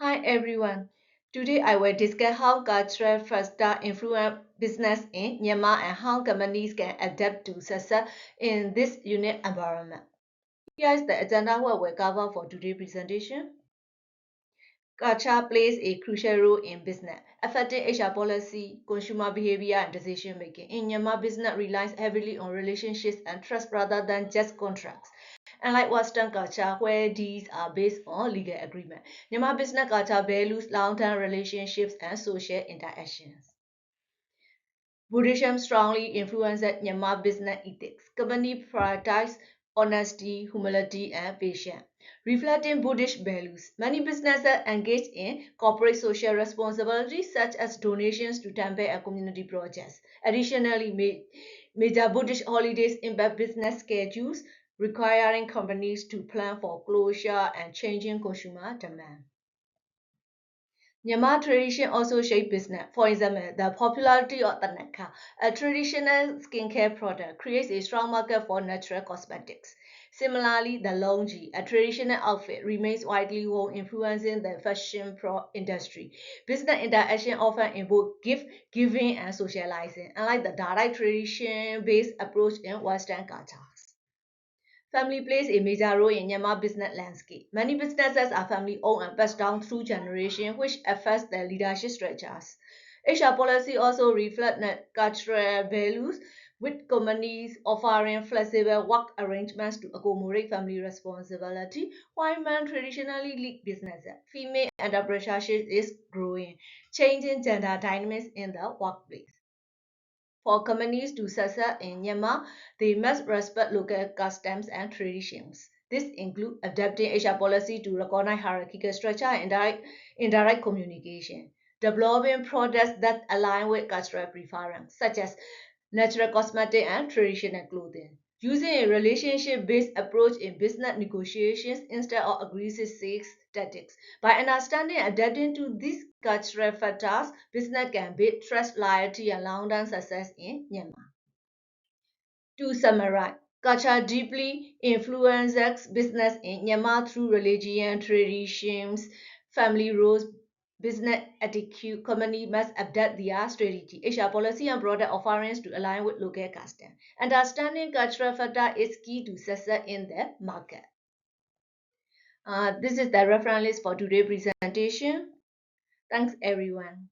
Hi everyone. Today I will discuss how cultural factors influence business in Myanmar and how companies can adapt to success in this unique environment. Here is the agenda what we'll cover for today's presentation. Culture plays a crucial role in business, affecting HR policy, consumer behavior, and decision making. In Myanmar, business relies heavily on relationships and trust rather than just contracts. Unlike Western culture, where these are based on legal agreement, Myanmar business culture values long-term relationships and social interactions. Buddhism strongly influenced Myanmar business ethics. Company prioritize honesty, humility, and patience. Reflecting Buddhist values, many businesses engage in corporate social responsibility such as donations to temple and community projects. Additionally, major Buddhist holidays impact business schedules, requiring companies to plan for closure and changing consumer demand. Myanmar tradition also shape business. For example, the popularity of Tanaka, a traditional skincare product, creates a strong market for natural cosmetics. Similarly, the Longji, a traditional outfit, remains widely worn, influencing the fashion industry. Business interaction often involve gift giving and socializing, unlike the direct tradition-based approach in Western cultures. Family plays a major role in Myanmar business landscape. Many businesses are family-owned and passed down through generations, which affects their leadership structures. HR policy also reflects cultural values, with companies offering flexible work arrangements to accommodate family responsibility, while men traditionally lead businesses. Female entrepreneurship is growing, changing gender dynamics in the workplace. For companies to succeed in Myanmar, they must respect local customs and traditions. This includes adapting HR policy to recognize hierarchical structure and indirect communication, developing products that align with cultural preferences, such as natural cosmetic and traditional clothing. Using a relationship-based approach in business negotiations instead of aggressive sales tactics. By understanding and adapting to these cultural factors, business can build trust, loyalty, and long-term success in Myanmar. To summarize, culture deeply influences business in Myanmar through religion, traditions, family roles, business etiquette. Company must adapt their strategy, HR policy, and product offerings to align with local customs. Understanding cultural factor is key to success in the market. This is the reference list for today's presentation. Thanks everyone.